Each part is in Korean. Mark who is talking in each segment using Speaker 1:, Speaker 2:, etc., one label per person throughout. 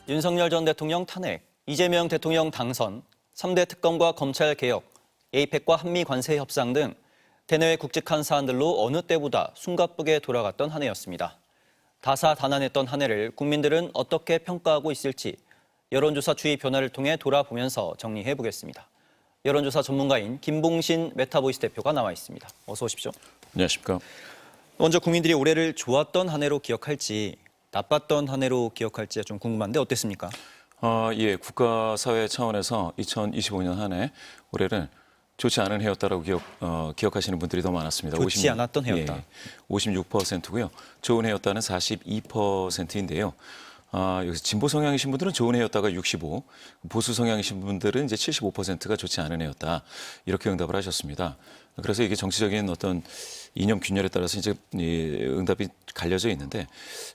Speaker 1: 윤석열 전 대통령 탄핵, 이재명 대통령 당선, 3대 특검과 검찰 개혁, 에이펙과 한미 관세 협상 등 대내외 굵직한 사안들로 어느 때보다 숨가쁘게 돌아갔던 한 해였습니다. 다사다난했던 한 해를 국민들은 어떻게 평가하고 있을지 여론조사 추이 변화를 통해 돌아보면서 정리해 보겠습니다. 여론조사 전문가인 김봉신 메타보이스 대표가 나와 있습니다. 어서 오십시오.
Speaker 2: 안녕하십니까.
Speaker 1: 먼저 국민들이 올해를 좋았던 한 해로 기억할지 나빴던 한 해로 기억할지 좀 궁금한데 어땠습니까?
Speaker 2: 예, 국가 사회 차원에서 2025년 한 해 올해를 좋지 않은 해였다라고 기억하시는 분들이 더 많았습니다.
Speaker 1: 좋지 않았던 해였다.
Speaker 2: 예, 56%고요. 좋은 해였다는 42%인데요. 여기서 진보 성향이신 분들은 좋은 해였다가 65, 보수 성향이신 분들은 이제 75%가 좋지 않은 해였다. 이렇게 응답을 하셨습니다. 그래서 이게 정치적인 어떤 이념 균열에 따라서 이제 응답이 갈려져 있는데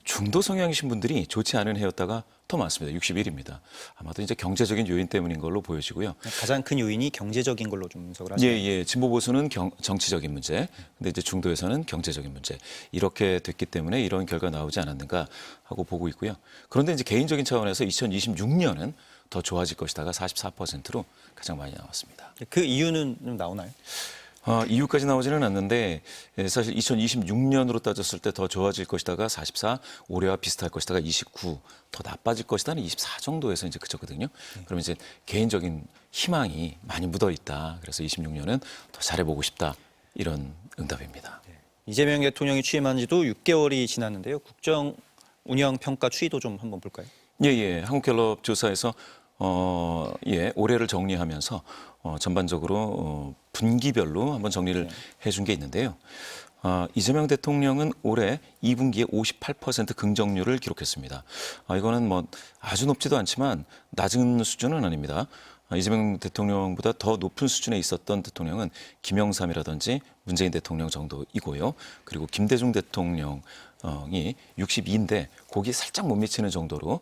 Speaker 2: 중도 성향이신 분들이 좋지 않은 해였다가 더 많습니다. 61입니다. 아마도 이제 경제적인 요인 때문인 걸로 보여지고요.
Speaker 1: 가장 큰 요인이 경제적인 걸로 좀 분석을 하시네요.
Speaker 2: 예. 진보 보수는 정치적인 문제, 근데 이제 중도에서는 경제적인 문제. 이렇게 됐기 때문에 이런 결과 나오지 않았는가 하고 보고 있고요. 그런데 이제 개인적인 차원에서 2026년은 더 좋아질 것이다가 44%로 가장 많이 나왔습니다.
Speaker 1: 그 이유는 좀 나오나요?
Speaker 2: 이유까지 나오지는 않는데 사실 2026년으로 따졌을 때 더 좋아질 것이다가 44, 올해와 비슷할 것이다가 29, 더 나빠질 것이다는 24 정도에서 이제 그쳤거든요. 그러면 이제 개인적인 희망이 많이 묻어 있다. 그래서 26년은 더 잘해보고 싶다. 이런 응답입니다.
Speaker 1: 이재명 대통령이 취임한 지도 6개월이 지났는데요. 국정 운영 평가 추이도 좀 한번 볼까요?
Speaker 2: 예. 한국갤럽 조사에서 올해를 정리하면서 전반적으로 분기별로 한번 정리를 해준 게 있는데요. 이재명 대통령은 올해 2분기에 58% 긍정률을 기록했습니다. 이거는 뭐 아주 높지도 않지만 낮은 수준은 아닙니다. 이재명 대통령보다 더 높은 수준에 있었던 대통령은 김영삼이라든지 문재인 대통령 정도이고요. 그리고 김대중 대통령이 62인데 거기에 살짝 못 미치는 정도로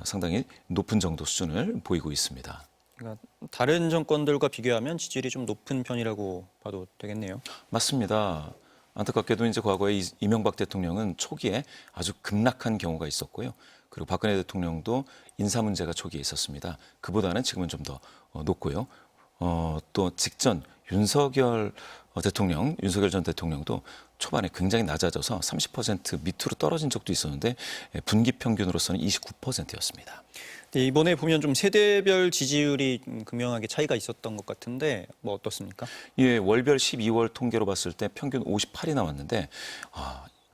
Speaker 2: 상당히 높은 정도 수준을 보이고 있습니다.
Speaker 1: 그러니까 다른 정권들과 비교하면 지지율이 좀 높은 편이라고 봐도 되겠네요.
Speaker 2: 맞습니다. 안타깝게도 이제 과거에 이명박 대통령은 초기에 아주 급락한 경우가 있었고요. 그리고 박근혜 대통령도 인사 문제가 초기에 있었습니다. 그보다는 지금은 좀 더 높고요. 또 직전 윤석열 전 대통령도 초반에 굉장히 낮아져서 30% 밑으로 떨어진 적도 있었는데 분기 평균으로서는 29%였습니다.
Speaker 1: 이번에 보면 좀 세대별 지지율이 극명하게 차이가 있었던 것 같은데 뭐 어떻습니까?
Speaker 2: 예, 월별 12월 통계로 봤을 때 평균 58이 나왔는데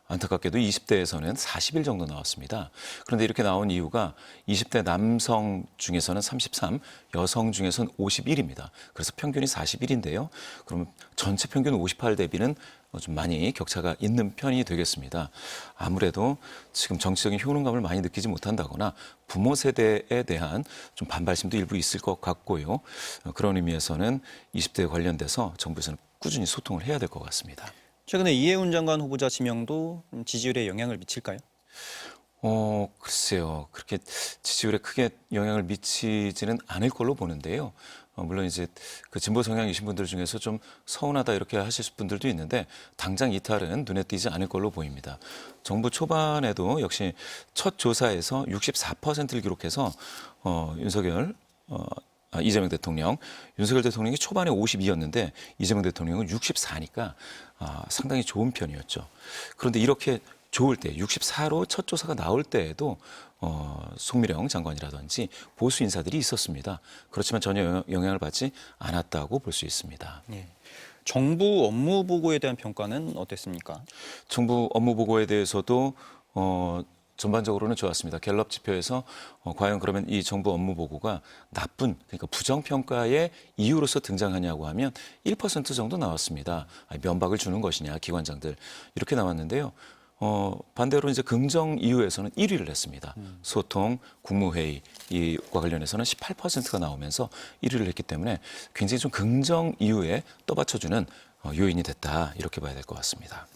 Speaker 2: 안타깝게도 20대에서는 40일 정도 나왔습니다. 그런데 이렇게 나온 이유가 20대 남성 중에서는 33, 여성 중에서는 51입니다. 그래서 평균이 41인데요. 그러면 전체 평균 58 대비는 좀 많이 격차가 있는 편이 되겠습니다. 아무래도 지금 정치적인 효능감을 많이 느끼지 못한다거나 부모 세대에 대한 좀 반발심도 일부 있을 것 같고요. 그런 의미에서는 20대에 관련돼서 정부에서는 꾸준히 소통을 해야 될 것 같습니다.
Speaker 1: 최근에 이해운 장관 후보자 지명도 지지율에 영향을 미칠까요?
Speaker 2: 글쎄요. 그렇게 지지율에 크게 영향을 미치지는 않을 걸로 보는데요. 물론 이제 그 진보 성향이신 분들 중에서 좀 서운하다 이렇게 하실 분들도 있는데 당장 이탈은 눈에 띄지 않을 걸로 보입니다. 정부 초반에도 역시 첫 조사에서 64%를 기록해서 이재명 대통령, 윤석열 대통령이 초반에 52였는데 이재명 대통령은 64니까 상당히 좋은 편이었죠. 그런데 이렇게 좋을 때 64로 첫 조사가 나올 때에도 송미령 장관이라든지 보수 인사들이 있었습니다. 그렇지만 전혀 영향을 받지 않았다고 볼 수 있습니다.
Speaker 1: 예. 정부 업무 보고에 대한 평가는 어땠습니까?
Speaker 2: 정부 업무 보고에 대해서도 전반적으로는 좋았습니다. 갤럽 지표에서 과연 그러면 이 정부 업무 보고가 나쁜, 그러니까 부정평가의 이유로서 등장하냐고 하면 1% 정도 나왔습니다. 면박을 주는 것이냐, 기관장들. 이렇게 나왔는데요. 반대로 이제 긍정 이유에서는 1위를 했습니다. 소통, 국무회의 이과 관련해서는 18%가 나오면서 1위를 했기 때문에 굉장히 좀 긍정 이유에 떠받쳐주는 요인이 됐다. 이렇게 봐야 될 것 같습니다.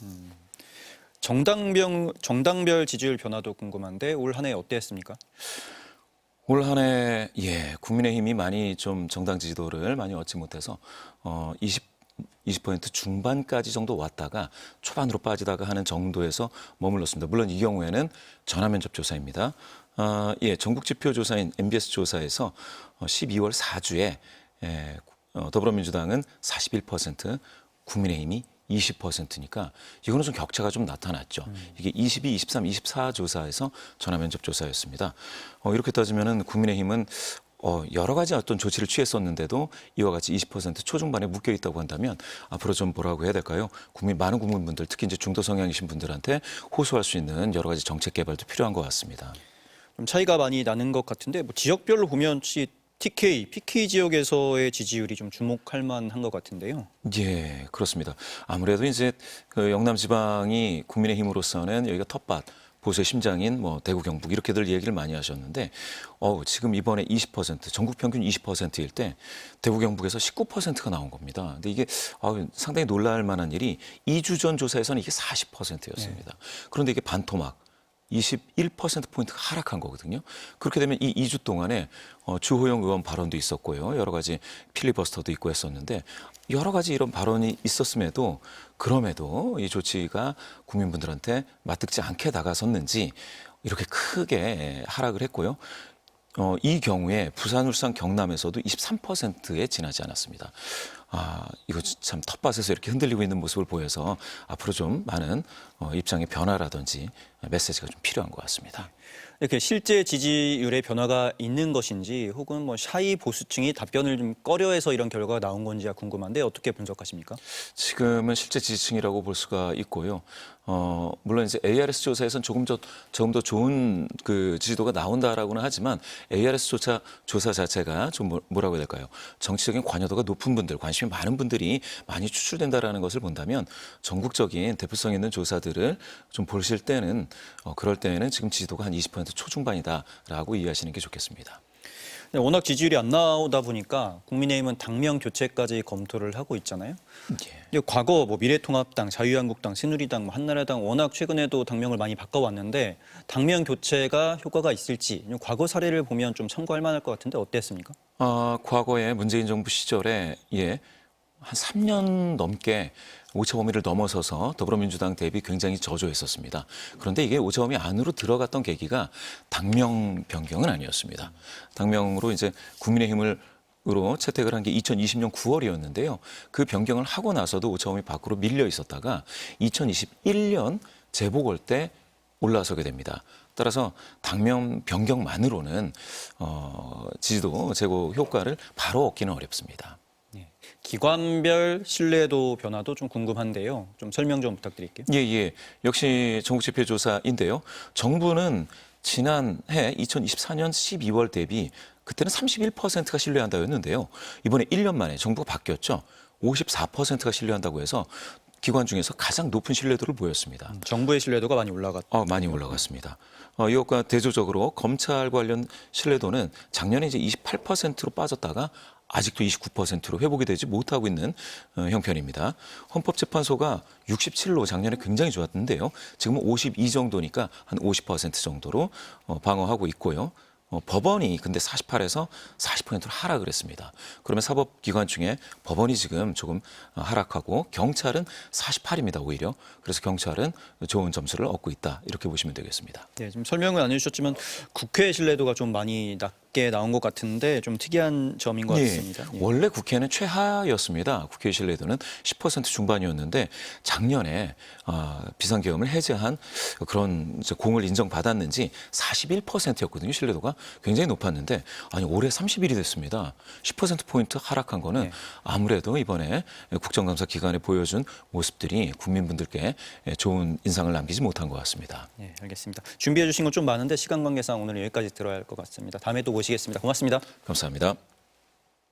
Speaker 1: 정당별 지지율 변화도 궁금한데 올 한 해 어땠습니까?
Speaker 2: 올 한 해 국민의힘이 많이 좀 정당 지지도를 많이 얻지 못해서 20% 중반까지 정도 왔다가 초반으로 빠지다가 하는 정도에서 머물렀습니다. 물론 이 경우에는 전화면접 조사입니다. 예, 전국 지표 조사인 MBS 조사에서 12월 4주에 더불어민주당은 41%, 국민의힘이 20%니까 이거는 좀 격차가 좀 나타났죠. 이게 22, 23, 24 조사에서 전화면접 조사였습니다. 이렇게 따지면은 국민의힘은 여러 가지 어떤 조치를 취했었는데도 이와 같이 20% 초중반에 묶여 있다고 한다면 앞으로 좀 뭐라고 해야 될까요? 많은 국민분들, 특히 이제 중도 성향이신 분들한테 호소할 수 있는 여러 가지 정책 개발도 필요한 것 같습니다.
Speaker 1: 좀 차이가 많이 나는 것 같은데 뭐 지역별로 보면 혹시 TK, PK 지역에서의 지지율이 좀 주목할 만한 것 같은데요.
Speaker 2: 예, 그렇습니다. 아무래도 이제 그 영남 지방이 국민의힘으로서는 여기가 텃밭, 보수의 심장인 뭐 대구, 경북 이렇게들 얘기를 많이 하셨는데 지금 이번에 20%, 전국 평균 20%일 때 대구, 경북에서 19%가 나온 겁니다. 근데 이게 상당히 놀랄 만한 일이 2주 전 조사에서는 이게 40%였습니다. 그런데 이게 반토막 21%포인트가 하락한 거거든요. 그렇게 되면 이 2주 동안에 주호영 의원 발언도 있었고요. 여러 가지 필리버스터도 있고 했었는데 여러 가지 이런 발언이 있었음에도 그럼에도 이 조치가 국민분들한테 맞듣지 않게 다가섰는지 이렇게 크게 하락을 했고요. 이 경우에 부산, 울산, 경남에서도 23%에 지나지 않았습니다. 이거 참 텃밭에서 이렇게 흔들리고 있는 모습을 보여서 앞으로 좀 많은 입장의 변화라든지 메시지가 좀 필요한 것 같습니다.
Speaker 1: 이렇게 실제 지지율의 변화가 있는 것인지 혹은 뭐 샤이 보수층이 답변을 좀 꺼려해서 이런 결과가 나온 건지가 궁금한데 어떻게 분석하십니까?
Speaker 2: 지금은 실제 지지층이라고 볼 수가 있고요. 물론 이제 ARS 조사에서는 조금 더 좋은 그 지지도가 나온다라고는 하지만 ARS 조사 자체가 좀 뭐라고 해야 될까요? 정치적인 관여도가 높은 분들, 관심이 많은 분들이 많이 추출된다라는 것을 본다면 전국적인 대표성 있는 조사들을 좀 보실 때는 그럴 때는 지금 지지도가 한 20% 초중반이다라고 이해하시는 게 좋겠습니다.
Speaker 1: 워낙 지지율이 안 나오다 보니까 국민의힘은 당명 교체까지 검토를 하고 있잖아요. 근데 과거 뭐 미래통합당, 자유한국당, 새누리당, 뭐 한나라당 워낙 최근에도 당명을 많이 바꿔왔는데 당명 교체가 효과가 있을지 과거 사례를 보면 좀 참고할 만할 것 같은데 어땠습니까?
Speaker 2: 과거에 문재인 정부 시절에 한 3년 넘게 오차범위를 넘어서서 더불어민주당 대비 굉장히 저조했었습니다. 그런데 이게 오차범위 안으로 들어갔던 계기가 당명 변경은 아니었습니다. 당명으로 이제 국민의힘으로 채택을 한 게 2020년 9월이었는데요. 그 변경을 하고 나서도 오차범위 밖으로 밀려 있었다가 2021년 재보궐 때 올라서게 됩니다. 따라서 당명 변경만으로는 지지도 제고 효과를 바로 얻기는 어렵습니다.
Speaker 1: 기관별 신뢰도 변화도 좀 궁금한데요. 좀 설명 좀 부탁드릴게요.
Speaker 2: 예. 역시 전국지표조사인데요. 정부는 지난해 2024년 12월 대비 그때는 31%가 신뢰한다였는데요. 이번에 1년 만에 정부가 바뀌었죠. 54%가 신뢰한다고 해서 기관 중에서 가장 높은 신뢰도를 보였습니다.
Speaker 1: 정부의 신뢰도가 많이 올라갔다.
Speaker 2: 많이 올라갔습니다. 이것과 대조적으로 검찰 관련 신뢰도는 작년에 이제 28%로 빠졌다가 아직도 29%로 회복이 되지 못하고 있는 형편입니다. 헌법재판소가 67로 작년에 굉장히 좋았는데요. 지금은 52 정도니까 한 50% 정도로 방어하고 있고요. 법원이 근데 48에서 40%로 하락을 했습니다. 그러면 사법기관 중에 법원이 지금 조금 하락하고 경찰은 48입니다, 오히려. 그래서 경찰은 좋은 점수를 얻고 있다. 이렇게 보시면 되겠습니다.
Speaker 1: 네, 좀 설명을 안 해주셨지만 국회 신뢰도가 좀 많이 낮게 나온 것 같은데 좀 특이한 점인 것 같습니다.
Speaker 2: 원래 국회는 최하였습니다. 국회 신뢰도는 10% 중반이었는데 작년에 비상계엄을 해제한 그런 이제 공을 인정받았는지 41%였거든요. 신뢰도가 굉장히 높았는데 올해 30일이 됐습니다. 10%포인트 하락한 거는 아무래도 이번에 국정감사 기간에 보여준 모습들이 국민분들께 좋은 인상을 남기지 못한 것 같습니다.
Speaker 1: 네, 알겠습니다. 준비해 주신 건 좀 많은데 시간 관계상 오늘 여기까지 들어야 할 것 같습니다. 다음에 또 모시겠습니다. 고맙습니다.
Speaker 2: 감사합니다.